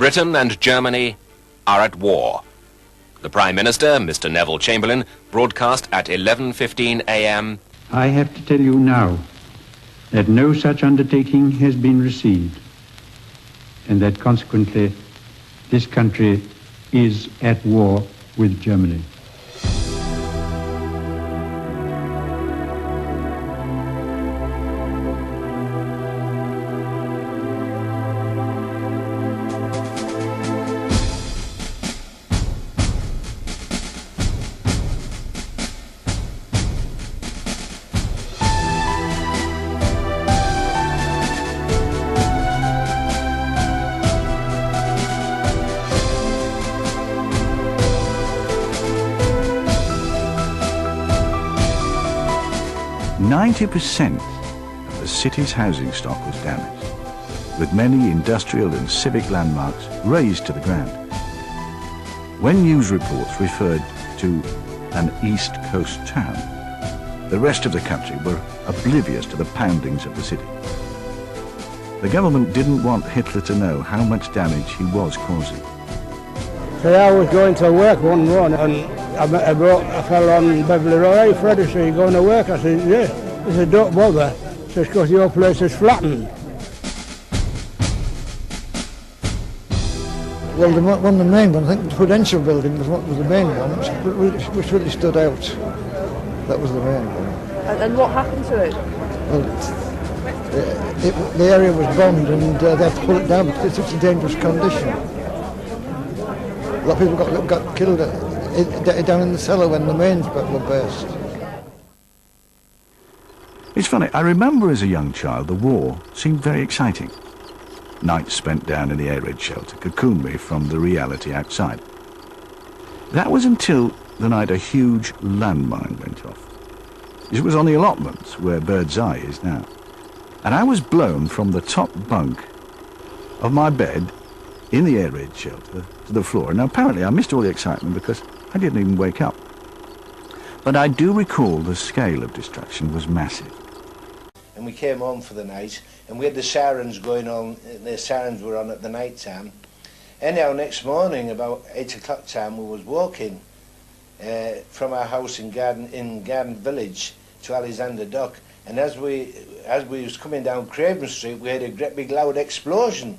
Britain and Germany are at war. The Prime Minister, Mr. Neville Chamberlain, broadcast at 11:15 a.m. I have to tell you now that no such undertaking has been received, and that consequently this country is at war with Germany. "90% of the city's housing stock was damaged, with many industrial and civic landmarks razed to the ground. When news reports referred to an East Coast town, the rest of the country were oblivious to the poundings of the city. The government didn't want Hitler to know how much damage he was causing. So I was going to work one morning and I fell on Beverly Road. "Hey Freddie, so you going to work?" I said, "Yeah." He said, "Don't bother." He says, "Because your place is flattened." Well, one of the main ones, I think the Prudential building was the main one, which really stood out. That was the main one. And what happened to it? Well, the area was bombed and they had to pull it down because it's such a dangerous condition. A lot of people got killed down in the cellar when the mains were burst. It's funny, I remember as a young child the war seemed very exciting. Nights spent down in the air raid shelter cocooned me from the reality outside. That was until the night a huge landmine went off. It was on the allotments where Bird's Eye is now. And I was blown from the top bunk of my bed in the air raid shelter to the floor. Now apparently I missed all the excitement because I didn't even wake up. But I do recall the scale of destruction was massive. And we came home for the night, and we had the sirens going on. The sirens were on at the night time. Anyhow, next morning about 8 o'clock time, we was walking from our house in Garden Village to Alexander Dock, and as we was coming down Craven Street, we had a great big loud explosion.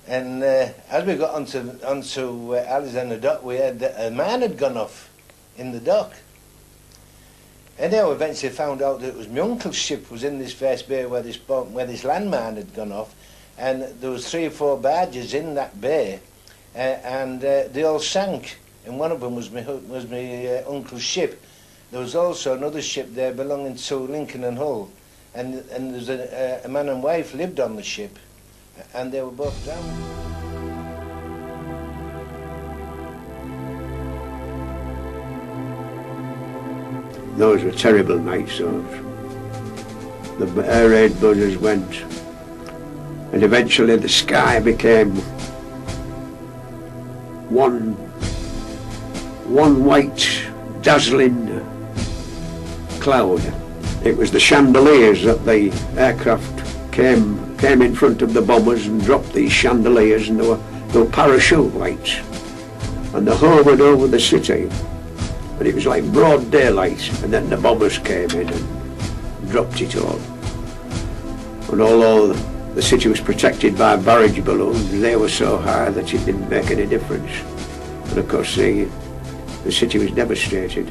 And as we got onto Alexander Dock, we had a mine had gone off in the dock. Anyhow, eventually found out that it was my uncle's ship was in this first bay where this landmine had gone off, and there was 3 or 4 barges in that bay, and they all sank. And one of them was my uncle's ship. There was also another ship there belonging to Lincoln and Hull, and there was a man and wife lived on the ship, and they were both drowned. Those were terrible nights, those. The air raid buzzers went, and eventually the sky became one white, dazzling cloud. It was the chandeliers that the aircraft came in front of the bombers and dropped these chandeliers, and they were parachute lights, and they hovered over the city. And it was like broad daylight, and then the bombers came in and dropped it all. And although the city was protected by barrage balloons, they were so high that it didn't make any difference. And of course the city was devastated.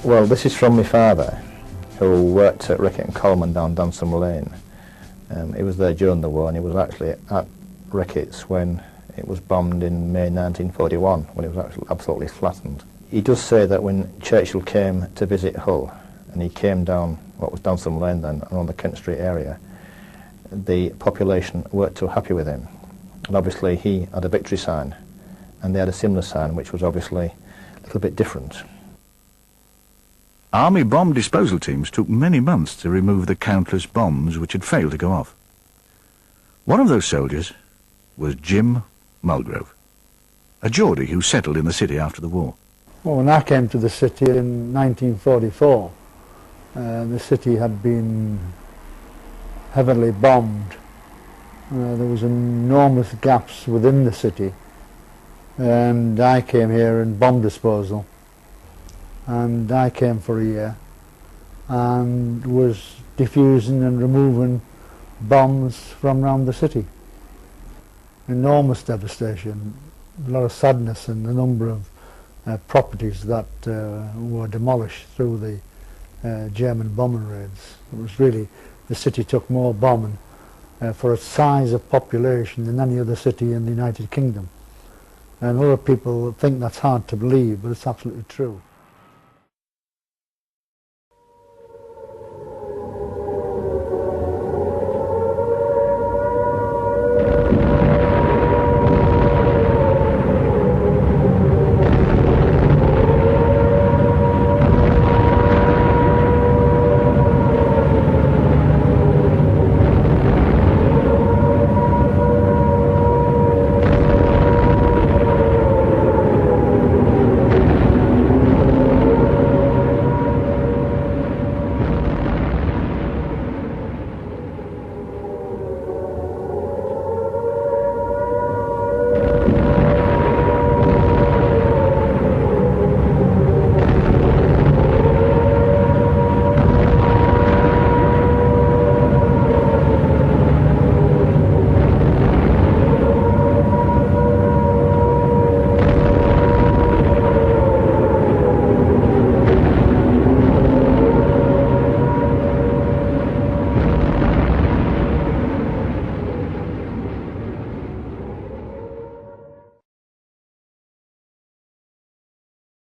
Well, this is from my father, who worked at Rickett and Coleman down Dansom Lane. He was there during the war, and he was actually at Rickett's when it was bombed in May 1941, when it was actually absolutely flattened. He does say that when Churchill came to visit Hull, and he came down what was Dansom Lane then, around the Kent Street area, the population weren't too happy with him. And obviously he had a victory sign, and they had a similar sign, which was obviously a little bit different. Army bomb disposal teams took many months to remove the countless bombs which had failed to go off. One of those soldiers was Jim Mulgrove, a Geordie who settled in the city after the war. Well, when I came to the city in 1944, the city had been heavily bombed, There was enormous gaps within the city, and I came here in bomb disposal, and I came for a year and was defusing and removing bombs from around the city. Enormous devastation, a lot of sadness in the number of properties that were demolished through the German bombing raids. It was really, the city took more bombing for its size of population than any other city in the United Kingdom. And other people think that's hard to believe, but it's absolutely true.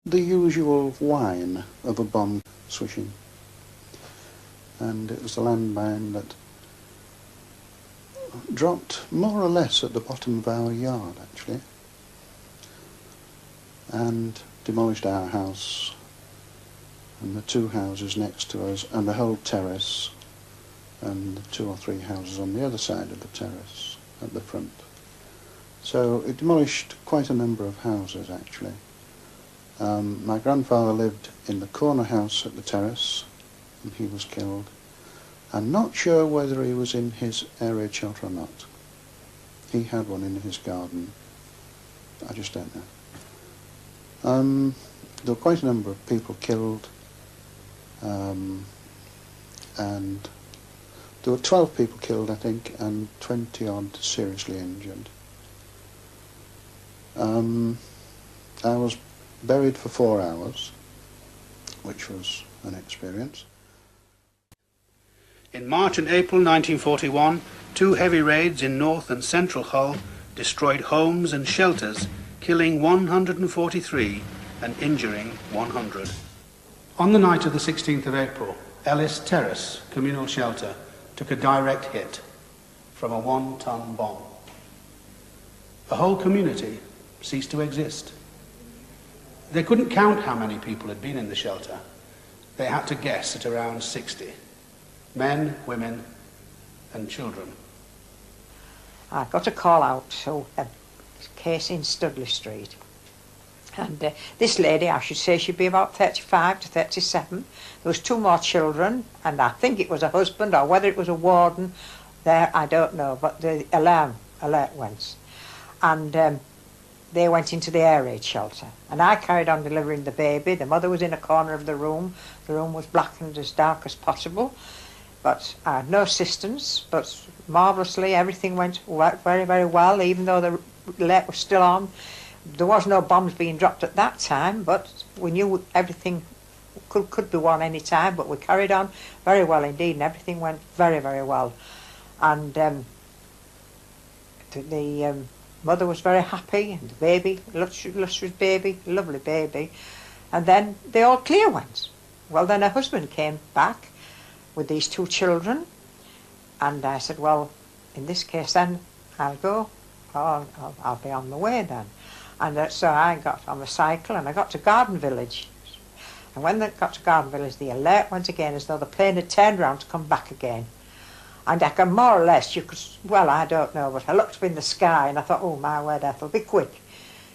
The usual whine of a bomb swishing, and it was a landmine that dropped more or less at the bottom of our yard actually, and demolished our house and the two houses next to us and the whole terrace and the 2 or 3 houses on the other side of the terrace at the front. So it demolished quite a number of houses actually. My grandfather lived in the corner house at the terrace and he was killed. I'm not sure whether he was in his air raid shelter or not. He had one in his garden. I just don't know. There were quite a number of people killed, and there were 12 people killed I think and 20 odd seriously injured. I was buried for 4 hours, which was an experience. In March and April 1941, 2 heavy raids in North and Central Hull destroyed homes and shelters, killing 143 and injuring 100. On the night of the 16th of April, Ellis Terrace communal shelter took a direct hit from a 1-ton bomb. The whole community ceased to exist. They couldn't count how many people had been in the shelter. They had to guess at around 60. Men, women and children. I got a call out to a case in Studley Street. And this lady, I should say she'd be about 35 to 37. There was 2 more children, and I think it was a husband or whether it was a warden there, I don't know, but the alert went. And they went into the air raid shelter. And I carried on delivering the baby. The mother was in a corner of the room. The room was blackened as dark as possible. But I had no assistance, but marvellously everything went very, very well, even though the alert was still on. There was no bombs being dropped at that time, but we knew everything could be won any time, but we carried on very well indeed, and everything went very, very well. And the mother was very happy, and the baby, lustrous baby, lovely baby. And then the all clear went. Well, then her husband came back with these 2 children, and I said, well, in this case then I'll go, I'll be on the way then. And so I got on the cycle and I got to Garden Village. And when they got to Garden Village, the alert went again as though the plane had turned round to come back again. And I can more or less, you could, well, I don't know, but I looked up in the sky and I thought, oh my word, Ethel, be quick.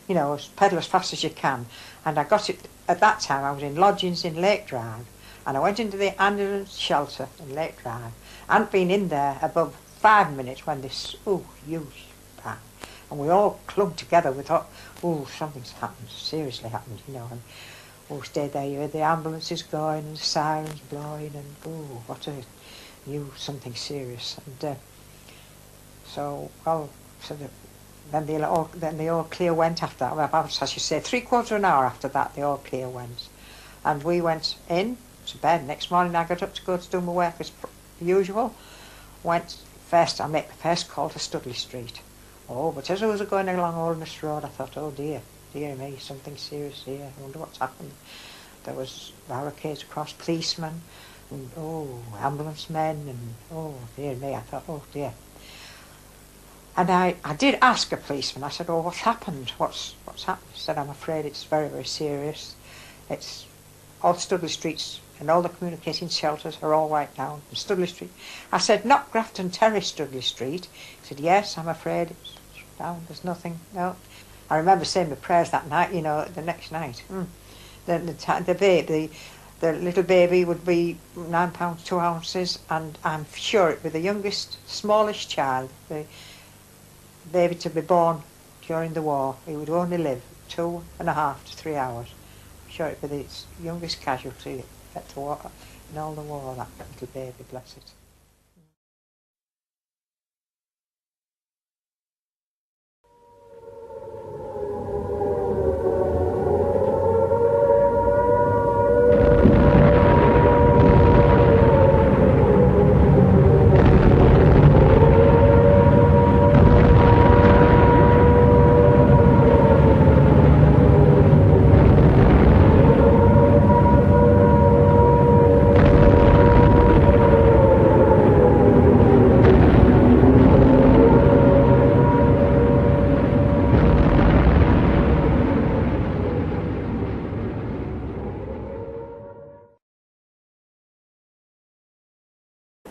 You know, pedal as fast as you can. And I got it, at that time I was in lodgings in Lake Drive. And I went into the ambulance shelter in Lake Drive. I hadn't been in there above 5 minutes when this, huge bang. And we all clung together. We thought, something's happened, seriously happened, you know. And stayed there, you heard the ambulances going and the sirens blowing and, something serious. And then the all clear went after that. About, as you say, 3/4 of an hour after that, the all clear went. And we went in to bed. Next morning I got up to go to do my work as usual. I made the first call to Studley Street. But as I was going along Holderness Road, I thought, oh dear me, something serious here. I wonder what's happened. There was barricades across, policemen, and ambulance men, and dear me, I thought, oh dear. And I did ask a policeman. I said, what's happened? What's happened? He said, I'm afraid it's very, very serious. It's all Studley Streets and all the communicating shelters are all wiped down. And Studley Street. I said, not Grafton Terrace, Studley Street. He said, yes, I'm afraid it's down. There's nothing. No. I remember saying my prayers that night. You know, the next night. The little baby would be 9 pounds 2 ounces, and I'm sure it would be the youngest, smallest child, the baby to be born during the war. He would only live 2.5 to 3 hours. I'm sure it would be the youngest casualty at the war, in all the war, that little baby, bless it.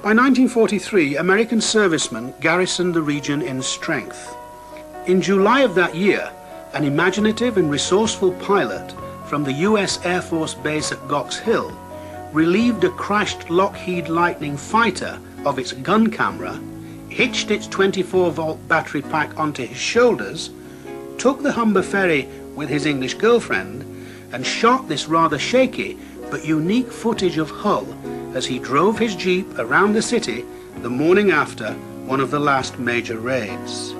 By 1943, American servicemen garrisoned the region in strength. In July of that year, an imaginative and resourceful pilot from the US Air Force Base at Gox Hill relieved a crashed Lockheed Lightning fighter of its gun camera, hitched its 24-volt battery pack onto his shoulders, took the Humber ferry with his English girlfriend, and shot this rather shaky but unique footage of Hull as he drove his Jeep around the city the morning after one of the last major raids.